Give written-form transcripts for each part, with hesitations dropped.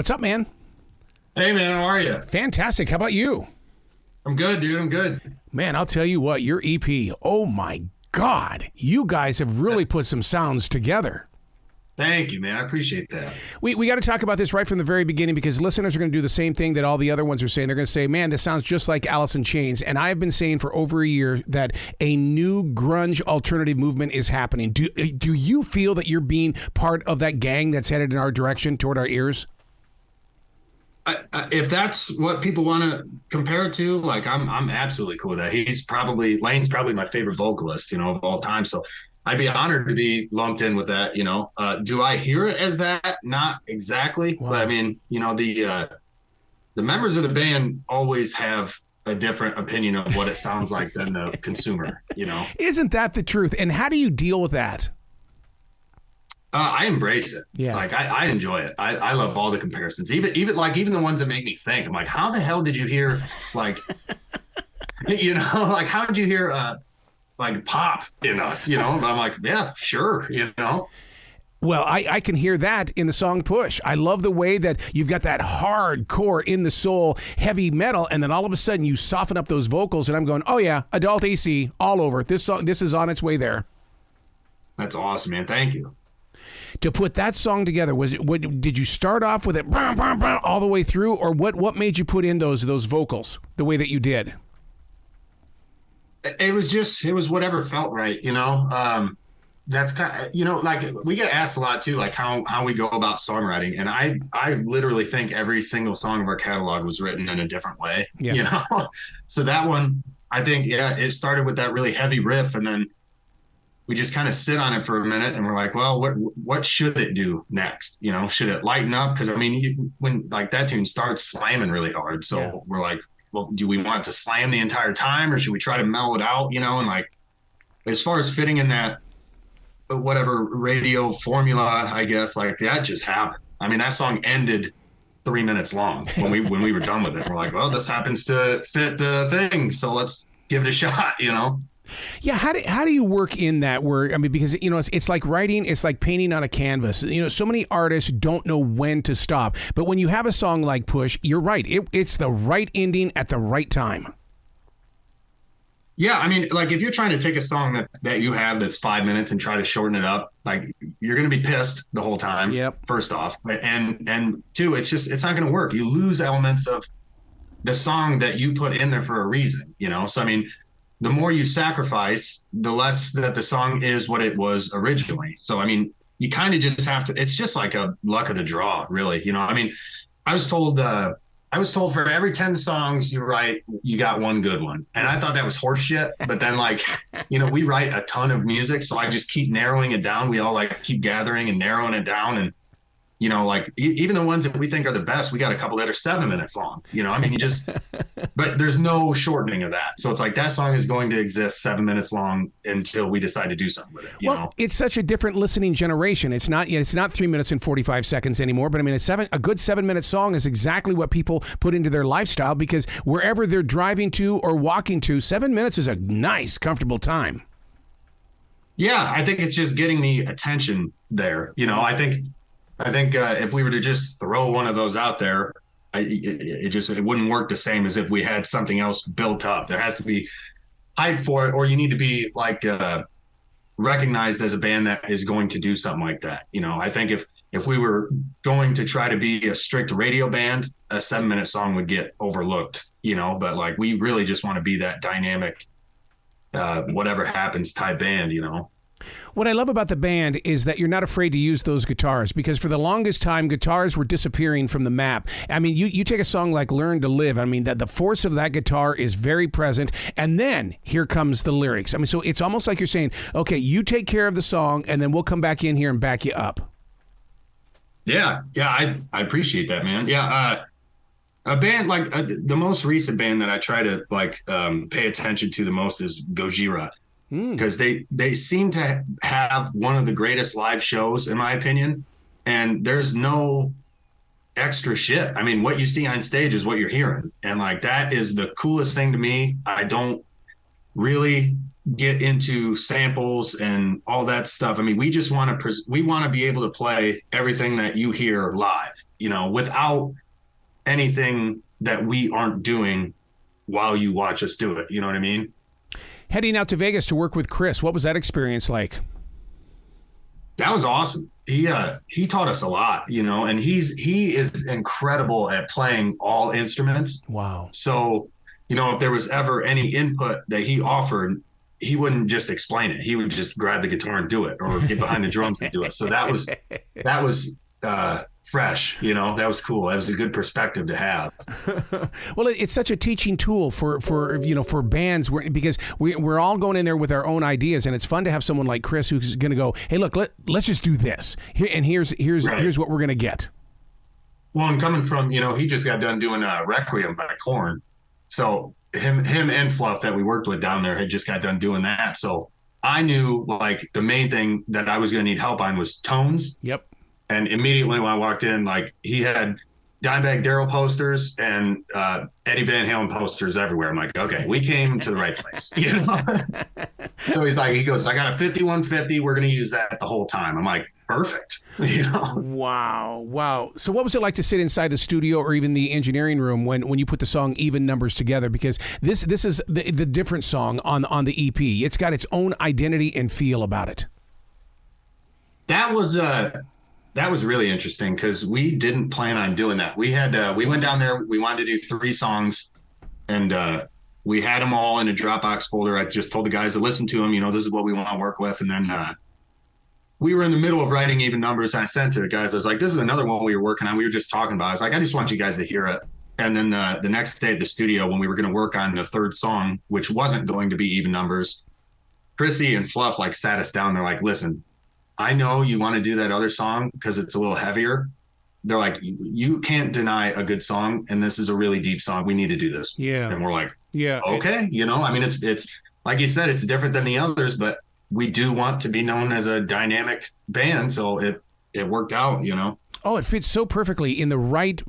What's up, man? Hey, man, how are you? Fantastic. How about you? I'm good, dude. I'm good. Man, I'll tell you what, your EP, oh my God, you guys have really put some sounds together. Thank you, man. I appreciate that. We got to talk about this right from the very beginning because listeners are going to do the same thing that all the other ones are saying. They're going to say, man, this sounds just like Alice in Chains. And I've been saying for over a year that a new grunge alternative movement is happening. Do you feel that you're being part of that gang that's headed in our direction toward our ears? If that's what people want to compare it to, like I'm absolutely cool with that. Lane's probably my favorite vocalist, of all time. So I'd be honored to be lumped in with that, Do I hear it as that? Not exactly. Wow. But I mean, the members of the band always have a different opinion of what it sounds like than the consumer, Isn't that the truth? And how do you deal with that? I embrace it. Yeah. Like I enjoy it. I love all the comparisons. Even the ones that make me think. I'm like, how the hell did you hear like like how did you hear like pop in us? And I'm like, yeah, sure, Well, I can hear that in the song Push. I love the way that you've got that hardcore in the soul heavy metal, and then all of a sudden you soften up those vocals, and I'm going, oh yeah, adult AC all over. This is on its way there. That's awesome, man. Thank you. To put that song together, did you start off with it all the way through, or what made you put in those vocals the way that you did? It was whatever felt right, That's kind of, like we get asked a lot too, like how we go about songwriting, and I literally think every single song of our catalog was written in a different way, So that one, I think, it started with that really heavy riff, and then we just kind of sit on it for a minute and we're like, well, what should it do next? Should it lighten up? Because I mean, when like that tune starts slamming really hard, so we're like, well, do we want it to slam the entire time, or should we try to mellow it out? And like, as far as fitting in that whatever radio formula, I guess, like that just happened. I mean, that song ended 3 minutes long when we were done with it. We're like, well, this happens to fit the thing, so let's give it a shot, Yeah, how do you work in that word? I mean, because it's like writing, it's like painting on a canvas. So many artists don't know when to stop. But when you have a song like Push, you're right. It's the right ending at the right time. Yeah, I mean, like if you're trying to take a song that you have that's 5 minutes and try to shorten it up, like you're going to be pissed the whole time. Yep. First off, and two, it's not going to work. You lose elements of the song that you put in there for a reason. So I mean, the more you sacrifice, the less that the song is what it was originally. So, I mean, you kind of just have to, it's just like a luck of the draw, really. I mean, I was told for every 10 songs you write, you got one good one. And I thought that was horse shit. But then like, we write a ton of music. So I just keep narrowing it down. We all like keep gathering and narrowing it down. And, like even the ones that we think are the best, we got a couple that are 7 minutes long, I mean, but there's no shortening of that. So it's like that song is going to exist 7 minutes long until we decide to do something with it. You know? It's such a different listening generation. It's not 3 minutes and 45 seconds anymore. But I mean, a good 7 minute song is exactly what people put into their lifestyle, because wherever they're driving to or walking to, 7 minutes is a nice, comfortable time. Yeah, I think it's just getting the attention there. I think if we were to just throw one of those out there, it wouldn't work the same as if we had something else built up. There has to be hype for it, or you need to be like recognized as a band that is going to do something like that. I think if we were going to try to be a strict radio band, a 7 minute song would get overlooked. But like we really just want to be that dynamic, whatever happens type band. What I love about the band is that you're not afraid to use those guitars, because for the longest time, guitars were disappearing from the map. I mean, you take a song like Learn to Live. I mean, that the force of that guitar is very present. And then here comes the lyrics. I mean, so it's almost like you're saying, okay, you take care of the song, and then we'll come back in here and back you up. Yeah, I appreciate that, man. Yeah, a band like the most recent band that I try to like pay attention to the most is Gojira. Because they seem to have one of the greatest live shows, in my opinion, and there's no extra shit. I mean, what you see on stage is what you're hearing, and like that is the coolest thing to me. I don't really get into samples and all that stuff. I mean, we just want to we want to be able to play everything that you hear live, you know, without anything that we aren't doing while you watch us do it. You know what I mean? Heading out to Vegas to work with Chris, what was that experience like? That was awesome. He taught us a lot, you know, and he is incredible at playing all instruments. Wow. So, you know, if there was ever any input that he offered, he wouldn't just explain it. He would just grab the guitar and do it, or get behind the drums and do it. So that was fresh, you know. That was cool. That was a good perspective to have. Well, it's such a teaching tool for you know, for bands, because we're all going in there with our own ideas, and it's fun to have someone like Chris who's going to go, hey, look, let's just do this here, and here's what we're going to get. Well, I'm coming from, you know, he just got done doing Requiem by Korn, so him and Fluff that we worked with down there had just got done doing that. So I knew, like, the main thing that I was going to need help on was tones. Yep. And immediately when I walked in, like, he had Dimebag Darrell posters and Eddie Van Halen posters everywhere. I'm like, okay, we came to the right place, you know? So he goes, I got a 5150. We're going to use that the whole time. I'm like, perfect. You know? Wow. So what was it like to sit inside the studio or even the engineering room when you put the song Even Numbers together? Because this is the different song on the EP. It's got its own identity and feel about it. That was really interesting, because we didn't plan on doing that. We went down there. We wanted to do 3 songs, and we had them all in a Dropbox folder. I just told the guys to listen to them. You know, this is what we want to work with. And then we were in the middle of writing Even Numbers. And I sent to the guys. I was like, this is another one we were working on. We were just talking about it. I was like, I just want you guys to hear it. And then the next day at the studio, when we were going to work on the 3rd song, which wasn't going to be Even Numbers, Chrissy and Fluff like sat us down. They're like, listen, I know you want to do that other song because it's a little heavier. They're like, you can't deny a good song, and this is a really deep song. We need to do this. Yeah. And we're like, yeah, okay. You know, I mean, it's like you said, it's different than the others, but we do want to be known as a dynamic band. So it worked out, you know. Oh, it fits so perfectly in the right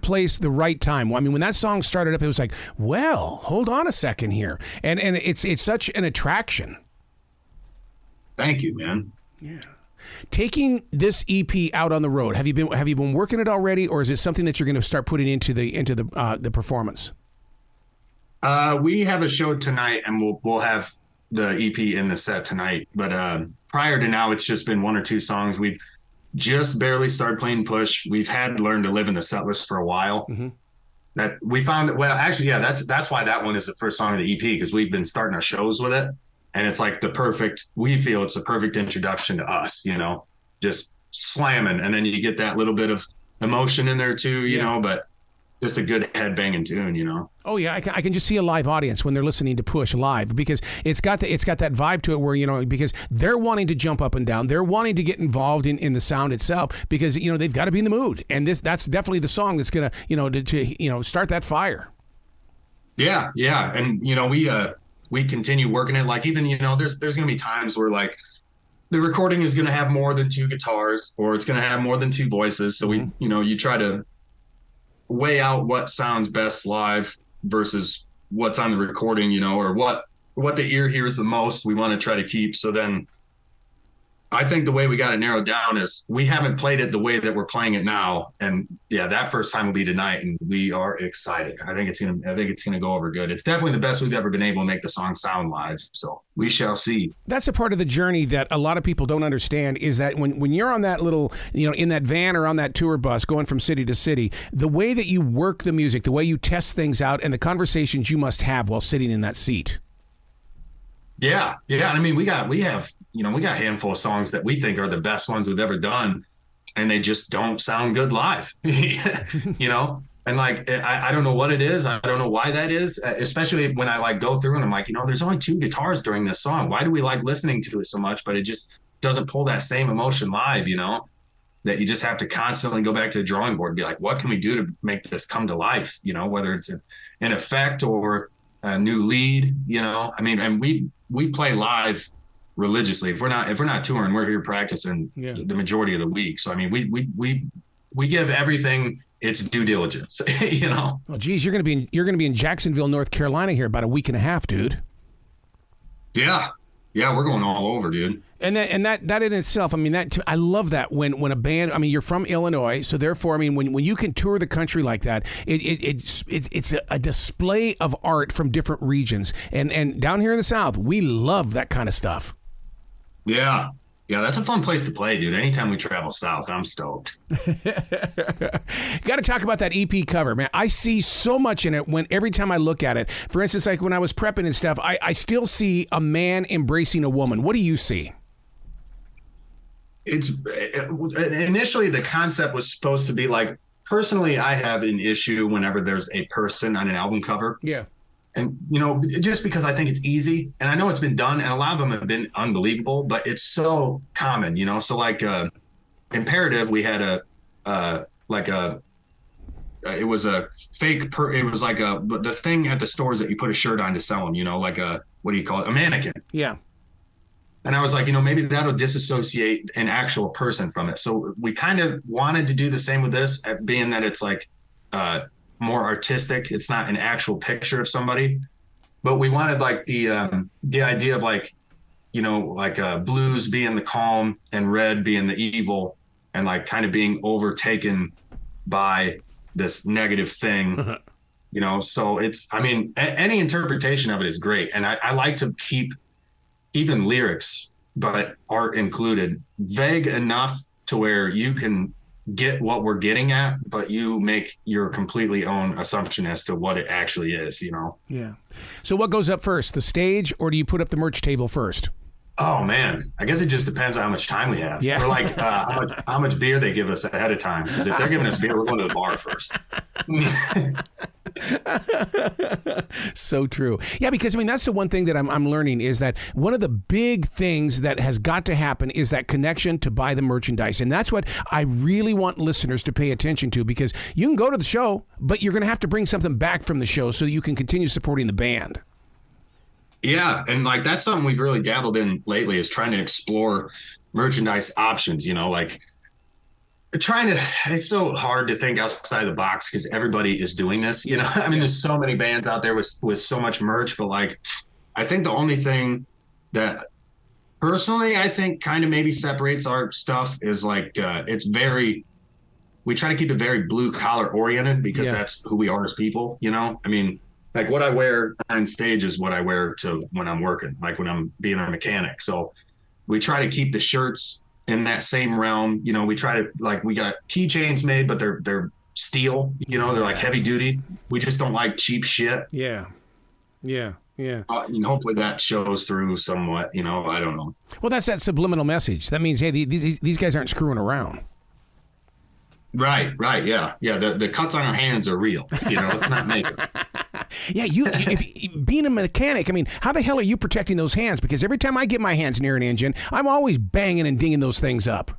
place, the right time. I mean, when that song started up, it was like, well, hold on a second here. And it's such an attraction. Thank you, man. Yeah. Taking this EP out on the road, have you been working it already, or is it something that you're going to start putting into the performance? We have a show tonight, and we'll have the EP in the set tonight. But prior to now, it's just been 1 or 2 songs. We've just barely started playing Push. We've had Learn to Live in the set list for a while. Mm-hmm. That we found that, well, actually, yeah, that's why that one is the first song of the EP, because we've been starting our shows with it. And it's like we feel it's the perfect introduction to us, you know, just slamming. And then you get that little bit of emotion in there too, you know, but just a good head-banging tune, you know. Oh yeah, I can just see a live audience when they're listening to Push live, because it's got that vibe to it where, you know, because they're wanting to jump up and down, they're wanting to get involved in the sound itself, because, you know, they've got to be in the mood, and that's definitely the song that's gonna, you know, to start that fire. Yeah, and you know, we continue working it. Like, even, you know, there's gonna be times where, like, the recording is gonna have more than 2 guitars, or it's gonna have more than 2 voices. So we, you know, you try to weigh out what sounds best live versus what's on the recording, you know, or what the ear hears the most, we want to try to keep. So then I think the way we got it narrowed down is we haven't played it the way that we're playing it now. And yeah, that first time will be tonight, and we are excited. I think it's gonna go over good. It's definitely the best we've ever been able to make the song sound live. So we shall see. That's a part of the journey that a lot of people don't understand, is that when you're on that little, you know, in that van or on that tour bus going from city to city, the way that you work the music, the way you test things out, and the conversations you must have while sitting in that seat. Yeah. I mean, we have, you know, we got a handful of songs that we think are the best ones we've ever done, and they just don't sound good live, you know? And like, I don't know what it is. I don't know why that is, especially when I like go through and I'm like, you know, there's only 2 guitars during this song. Why do we like listening to it so much? But it just doesn't pull that same emotion live, you know, that you just have to constantly go back to the drawing board and be like, what can we do to make this come to life? You know, whether it's an effect or a new lead, you know. I mean, and we play live religiously. If we're not touring, we're here practicing the majority of the week. So I mean, we give everything its due diligence, you know. Oh geez, you're gonna be in Jacksonville, North Carolina here about a week and a half, dude. Yeah. Yeah, we're going all over, dude. And that in itself, I mean, I love that when a band, I mean, you're from Illinois, so therefore, I mean, when you can tour the country like that, it's a display of art from different regions. And down here in the South, we love that kind of stuff. Yeah. Yeah, that's a fun place to play, dude. Anytime we travel south, I'm stoked. Got to talk about that EP cover, man. I see so much in it every time I look at it. For instance, like when I was prepping and stuff, I still see a man embracing a woman. What do you see? It's initially the concept was supposed to be like, personally, I have an issue whenever there's a person on an album cover. Yeah. And, you know, just because I think it's easy, and I know it's been done, and a lot of them have been unbelievable, but it's so common, you know? So like Imperative, we had it was a fake, it was like the thing at the stores that you put a shirt on to sell them, you know, like what do you call it? A mannequin. Yeah. And I was like, you know, maybe that'll disassociate an actual person from it. So we kind of wanted to do the same with this, being that it's like more artistic. It's not an actual picture of somebody, but we wanted like the idea of like, you know, like blues being the calm and red being the evil, and like kind of being overtaken by this negative thing, you know? So it's, I mean, any interpretation of it is great. And I like to keep even lyrics, but art included, vague enough to where you can get what we're getting at, but you make your completely own assumption as to what it actually is, you know? Yeah. So what goes up first, the stage, or do you put up the merch table first? Oh man, I guess it just depends on how much time we have. Yeah. Or like how much beer they give us ahead of time. Because if they're giving us beer, we're going to the bar first. So true. Yeah, because I mean that's the one thing that I'm learning is that one of the big things that has got to happen is that connection to buy the merchandise, and that's what I really want listeners to pay attention to, because you can go to the show, but you're going to have to bring something back from the show so that you can continue supporting the band. Yeah, and like that's something we've really dabbled in lately, is trying to explore merchandise options, you know, like it's so hard to think outside the box because everybody is doing this, you know. I mean, there's so many bands out there with so much merch, but like I think the only thing that personally I think kind of maybe separates our stuff is like we try to keep it very blue collar oriented, because that's who we are as people, you know. I mean, like what I wear on stage is what I wear to when I'm working, like when I'm being a mechanic. So we try to keep the shirts in that same realm. You know, we try to, like, we got keychains made, but they're steel, you know, they're like heavy duty. We just don't like cheap shit. Yeah. Yeah. Yeah. And hopefully that shows through somewhat, you know, I don't know. Well, that's that subliminal message. That means, hey, these guys aren't screwing around. Right. Yeah. The cuts on our hands are real. You know, it's not makeup. Yeah, if being a mechanic, I mean, how the hell are you protecting those hands? Because every time I get my hands near an engine, I'm always banging and dinging those things up.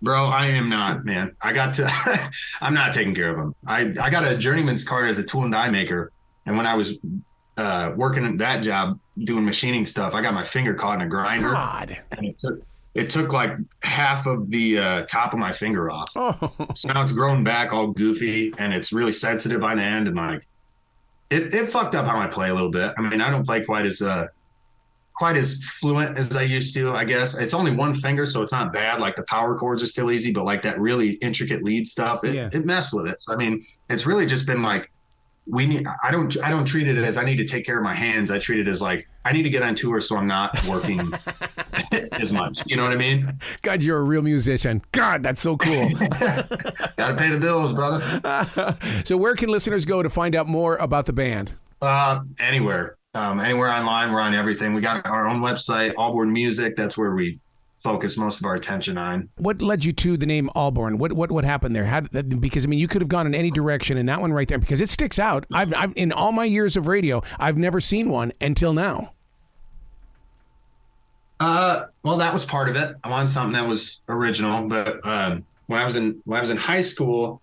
Bro, I am not, man. I'm not taking care of them. I got a journeyman's card as a tool and die maker. And when I was working at that job doing machining stuff, I got my finger caught in a grinder. God. And it took like half of the top of my finger off. Oh. So now it's grown back all goofy, and it's really sensitive on the end, and like it fucked up how I play a little bit. I mean, I don't play quite as fluent as I used to, I guess. It's only one finger, so it's not bad. Like the power chords are still easy, but like that really intricate lead stuff, it messed with it. So I mean, it's really just been like I don't treat it as I need to take care of my hands. I treat it as like I need to get on tour so I'm not working as much. You know what I mean? God, you're a real musician. God, that's so cool. Gotta pay the bills, brother. So where can listeners go to find out more about the band? Anywhere. Anywhere online. We're on everything. We got our own website, Alborn Music. That's where we focus most of our attention on. What led you to the name Alborn? What happened there? Because I mean, you could have gone in any direction, and that one right there, because it sticks out. I've in all my years of radio, I've never seen one until now. Well, that was part of it. I wanted something that was original, but when I was in high school,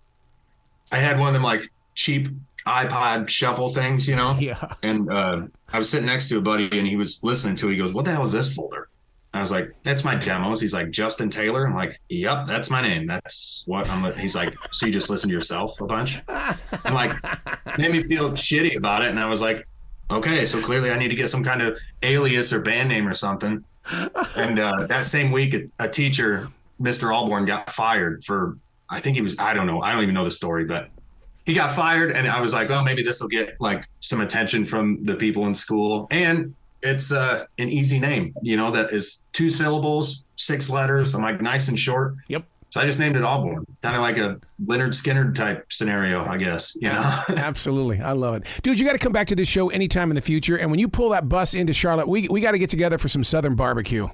I had one of them like cheap iPod shuffle things, you know. Yeah. And I was sitting next to a buddy, and he was listening to it. He goes, "What the hell is this folder?" I was like, "That's my demos." He's like, "Justin Taylor?" I'm like, "Yep, that's my name. That's what I'm." He's like, "So you just listen to yourself a bunch?" And like, made me feel shitty about it. And I was like, okay, so clearly I need to get some kind of alias or band name or something. And that same week, a teacher, Mr. Alborn, got fired for, I think he was, I don't know, I don't even know the story, but he got fired. And I was like, well, maybe this will get like some attention from the people in school. And it's an easy name, you know, that is 2 syllables, 6 letters. I'm like, nice and short. Yep. So I just named it Alborn, kind of like a Leonard Skinner type scenario, I guess, you know? Absolutely. I love it. Dude, you got to come back to this show anytime in the future. And when you pull that bus into Charlotte, we got to get together for some Southern barbecue.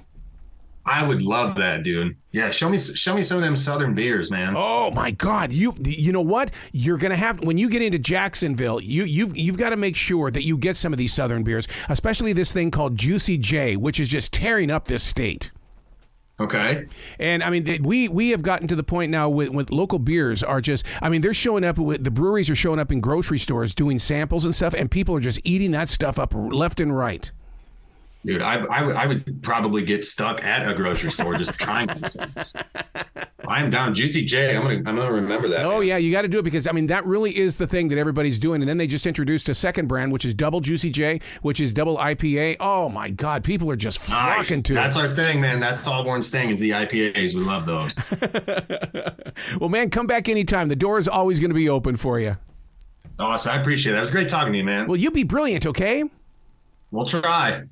I would love that, dude. Yeah, show me some of them Southern beers, man. Oh my God! You know what? You're gonna have when you get into Jacksonville. You've got to make sure that you get some of these Southern beers, especially this thing called Juicy J, which is just tearing up this state. Okay. And I mean, we have gotten to the point now with local beers are just, I mean, they're showing up with the breweries are showing up in grocery stores doing samples and stuff, and people are just eating that stuff up left and right. Dude, I would probably get stuck at a grocery store just trying things. I'm down. Juicy J. I'm gonna remember that. Oh, man. Yeah, you got to do it because, I mean, that really is the thing that everybody's doing. And then they just introduced a second brand, which is Double Juicy J, which is double IPA. Oh, my God. People are just flocking to it. That's our thing, man. That's Alborn's thing is the IPAs. We love those. Well, man, come back anytime. The door is always going to be open for you. Awesome. I appreciate it. It was great talking to you, man. Well, you be brilliant, okay? We'll try.